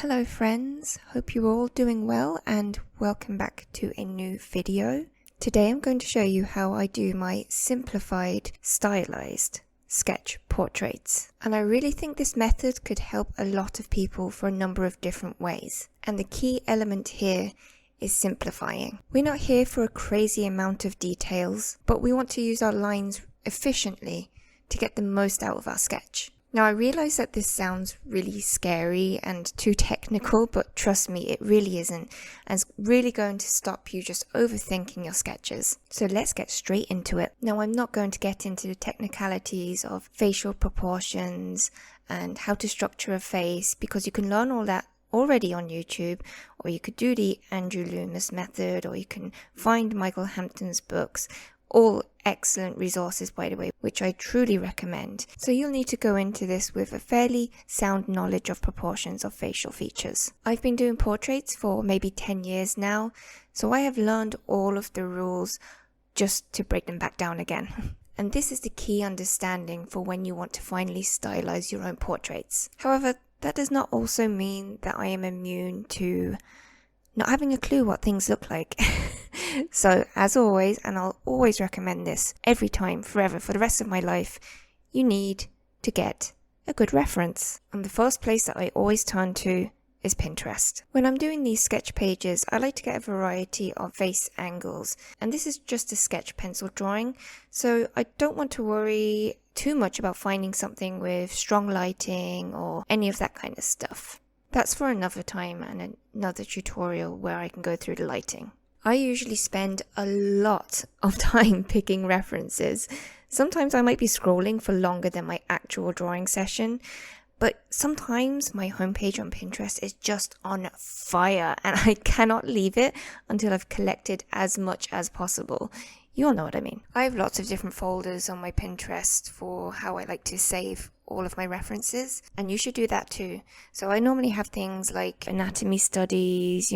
Hello friends, hope you're all doing well and welcome back to a new video. Today I'm going to show you how I do my simplified stylized sketch portraits. And I really think this method could help a lot of people for a number of different ways. And the key element here is simplifying. We're not here for a crazy amount of details, but we want to use our lines efficiently to get the most out of our sketch. Now I realize that this sounds really scary and too technical, but trust me, it really isn't, and it's really going to stop you just overthinking your sketches. So let's get straight into it. Now I'm not going to get into the technicalities of facial proportions and how to structure a face, because you can learn all that already on YouTube, or you could do the Andrew Loomis method, or you can find Michael Hampton's books. All excellent resources, by the way, which I truly recommend. So you'll need to go into this with a fairly sound knowledge of proportions of facial features. I've been doing portraits for maybe 10 years now, so I have learned all of the rules just to break them back down again. And this is the key understanding for when you want to finally stylize your own portraits. However, that does not also mean that I am immune to not having a clue what things look like. So as always, and I'll always recommend this every time, forever, for the rest of my life, you need to get a good reference. And the first place that I always turn to is Pinterest. When I'm doing these sketch pages, I like to get a variety of face angles, and this is just a sketch pencil drawing, so I don't want to worry too much about finding something with strong lighting or any of that kind of stuff. That's for another time and another tutorial where I can go through the lighting. I usually spend a lot of time picking references. Sometimes I might be scrolling for longer than my actual drawing session, but sometimes my homepage on Pinterest is just on fire and I cannot leave it until I've collected as much as possible. You all know what I mean. I have lots of different folders on my Pinterest for how I like to save all of my references, and you should do that too. So I normally have things like anatomy studies,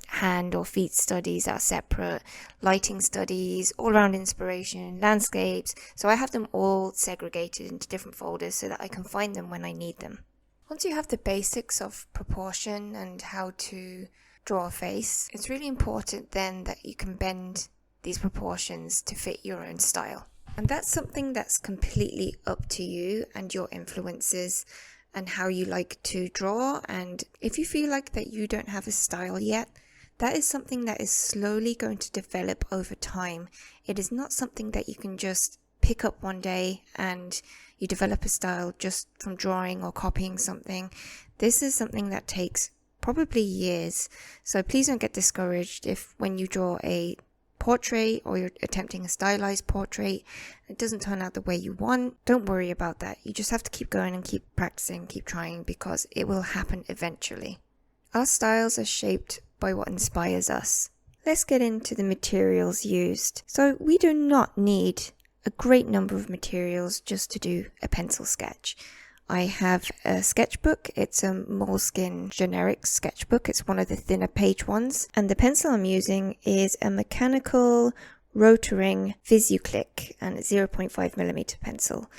hand or feet studies that are separate, lighting studies, all-around inspiration, landscapes. So I have them all segregated into different folders so that I can find them when I need them. Once you have the basics of proportion and how to draw a face, it's really important then that you can bend these proportions to fit your own style. And that's something that's completely up to you and your influences and how you like to draw. And if you feel like that you don't have a style yet, that is something that is slowly going to develop over time. It is not something that you can just pick up one day and you develop a style just from drawing or copying something. This is something that takes probably years. So please don't get discouraged if when you draw a portrait or you're attempting a stylized portrait, it doesn't turn out the way you want. Don't worry about that. You just have to keep going and keep practicing, keep trying, because it will happen eventually. Our styles are shaped by what inspires us. Let's get into the materials used. So we do not need a great number of materials just to do a pencil sketch. I have a sketchbook. It's a Moleskine generic sketchbook. It's one of the thinner page ones. And the pencil I'm using is a mechanical Rotring Visuclick and a 0.5mm pencil.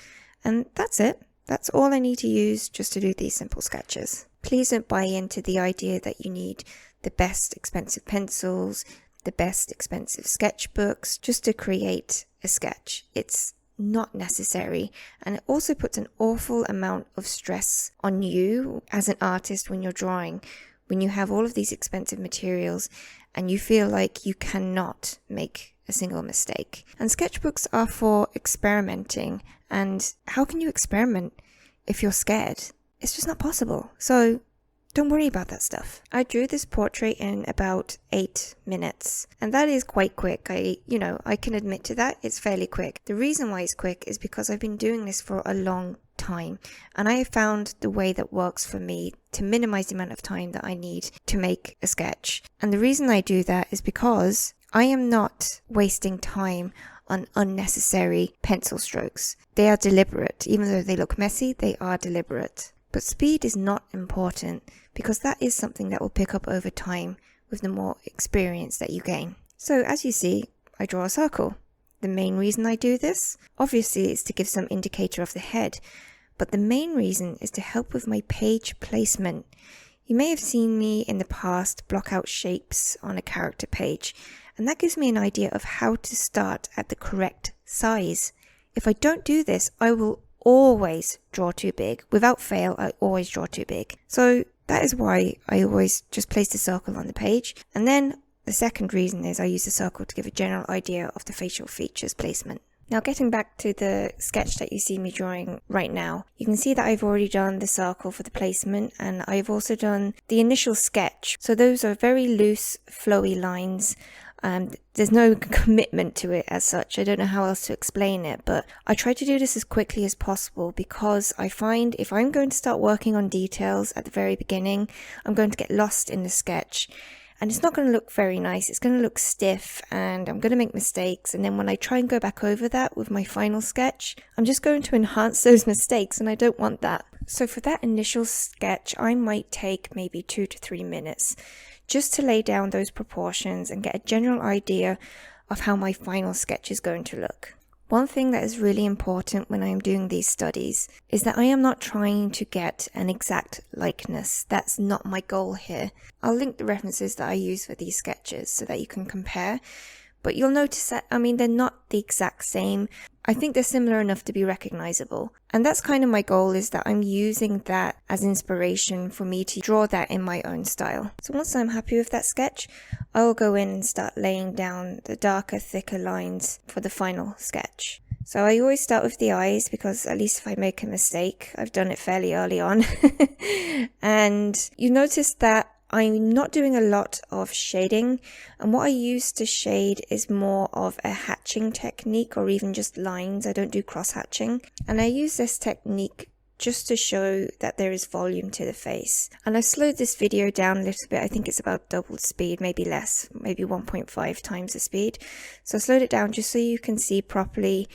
And that's it. That's all I need to use just to do these simple sketches. Please don't buy into the idea that you need the best expensive pencils, the best expensive sketchbooks just to create a sketch. It's not necessary, and it also puts an awful amount of stress on you as an artist when you're drawing, when you have all of these expensive materials and you feel like you cannot make a single mistake. And sketchbooks are for experimenting, and how can you experiment if you're scared? It's just not possible. So don't worry about that stuff. I drew this portrait in about 8 minutes, and that is quite quick. I can admit to that. It's fairly quick. The reason why it's quick is because I've been doing this for a long time, and I have found the way that works for me to minimize the amount of time that I need to make a sketch. And the reason I do that is because I am not wasting time on unnecessary pencil strokes. They are deliberate. Even though they look messy, they are deliberate. But speed is not important, because that is something that will pick up over time with the more experience that you gain. So as you see, I draw a circle. The main reason I do this, obviously, is to give some indicator of the head, but the main reason is to help with my page placement. You may have seen me in the past block out shapes on a character page, and that gives me an idea of how to start at the correct size. If I don't do this, I will always draw too big. Without fail, I always draw too big. So that is why I always just place the circle on the page. And then the second reason is I use the circle to give a general idea of the facial features placement. Now getting back to the sketch that you see me drawing right now, you can see that I've already done the circle for the placement, and I've also done the initial sketch. So those are very loose, flowy lines. There's no commitment to it as such. I don't know how else to explain it, but I try to do this as quickly as possible because I find if I'm going to start working on details at the very beginning, I'm going to get lost in the sketch. And it's not going to look very nice. It's going to look stiff and I'm going to make mistakes. And then when I try and go back over that with my final sketch, I'm just going to enhance those mistakes and I don't want that. So for that initial sketch, I might take maybe 2 to 3 minutes just to lay down those proportions and get a general idea of how my final sketch is going to look. One thing that is really important when I am doing these studies is that I am not trying to get an exact likeness. That's not my goal here. I'll link the references that I use for these sketches so that you can compare. But you'll notice that, they're not the exact same. I think they're similar enough to be recognizable. And that's kind of my goal, is that I'm using that as inspiration for me to draw that in my own style. So once I'm happy with that sketch, I'll go in and start laying down the darker, thicker lines for the final sketch. So I always start with the eyes because at least if I make a mistake, I've done it fairly early on. And you notice that I'm not doing a lot of shading, and what I use to shade is more of a hatching technique or even just lines. I don't do cross hatching, and I use this technique just to show that there is volume to the face. And I've slowed this video down a little bit. I think it's about double the speed, maybe less, maybe 1.5 times the speed. So I slowed it down just so you can see properly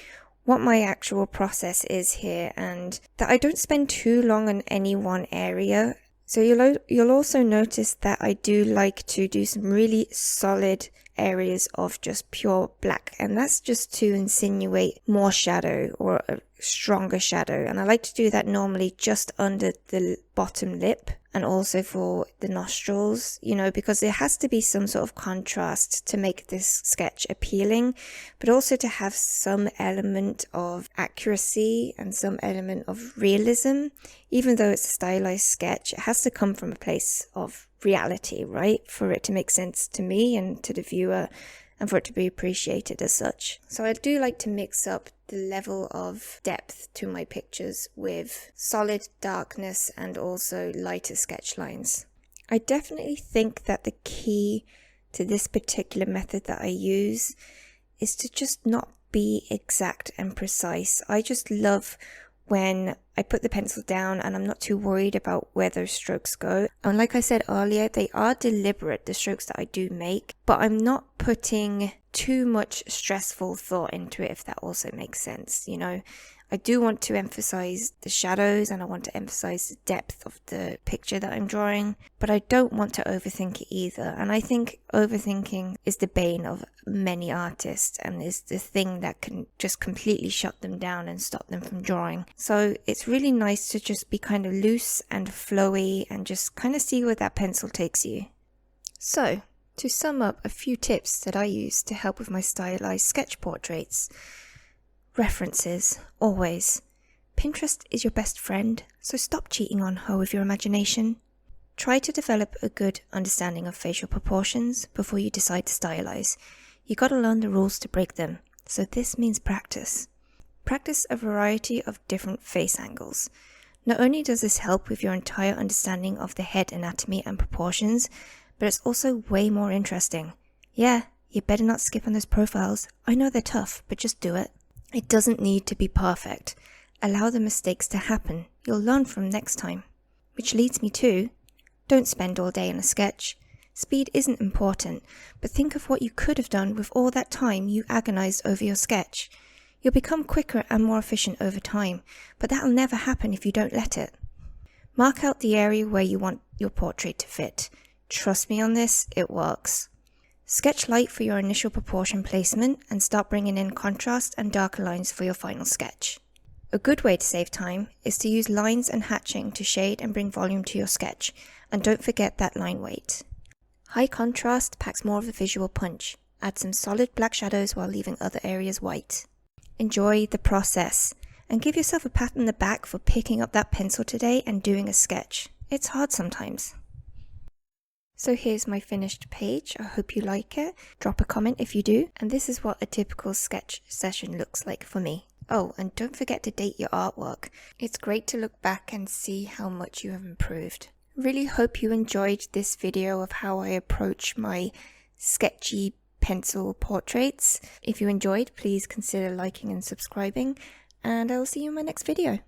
what my actual process is here, and that I don't spend too long on any one area. So you'll also notice that I do like to do some really solid areas of just pure black, and that's just to insinuate more shadow or a stronger shadow. And I like to do that normally just under the bottom lip and also for the nostrils, because there has to be some sort of contrast to make this sketch appealing, but also to have some element of accuracy and some element of realism. Even though it's a stylized sketch, it has to come from a place of reality, right? For it to make sense to me and to the viewer, and for it to be appreciated as such. So I do like to mix up the level of depth to my pictures with solid darkness and also lighter sketch lines. I definitely think that the key to this particular method that I use is to just not be exact and precise. I just love when I put the pencil down and I'm not too worried about where those strokes go. And like I said earlier, they are deliberate, the strokes that I do make, but I'm not putting too much stressful thought into it, if that also makes sense. I do want to emphasize the shadows and I want to emphasize the depth of the picture that I'm drawing, but I don't want to overthink it either. And I think overthinking is the bane of many artists and is the thing that can just completely shut them down and stop them from drawing. So it's really nice to just be kind of loose and flowy and just kind of see where that pencil takes you. So, to sum up a few tips that I use to help with my stylized sketch portraits. References, always. Pinterest is your best friend, so stop cheating on her with your imagination. Try to develop a good understanding of facial proportions before you decide to stylize. You gotta learn the rules to break them, so this means practice. Practice a variety of different face angles. Not only does this help with your entire understanding of the head anatomy and proportions, but it's also way more interesting. Yeah, you better not skip on those profiles. I know they're tough, but just do it. It doesn't need to be perfect. Allow the mistakes to happen. You'll learn from next time. Which leads me to, don't spend all day on a sketch. Speed isn't important, but think of what you could have done with all that time you agonized over your sketch. You'll become quicker and more efficient over time, but that'll never happen if you don't let it. Mark out the area where you want your portrait to fit. Trust me on this, it works. Sketch light for your initial proportion placement and start bringing in contrast and darker lines for your final sketch. A good way to save time is to use lines and hatching to shade and bring volume to your sketch, and don't forget that line weight. High contrast packs more of a visual punch. Add some solid black shadows while leaving other areas white. Enjoy the process, and give yourself a pat on the back for picking up that pencil today and doing a sketch. It's hard sometimes. So here's my finished page. I hope you like it. Drop a comment if you do. And this is what a typical sketch session looks like for me. Oh, and don't forget to date your artwork. It's great to look back and see how much you have improved. Really hope you enjoyed this video of how I approach my sketchy pencil portraits. If you enjoyed, please consider liking and subscribing, and I'll see you in my next video.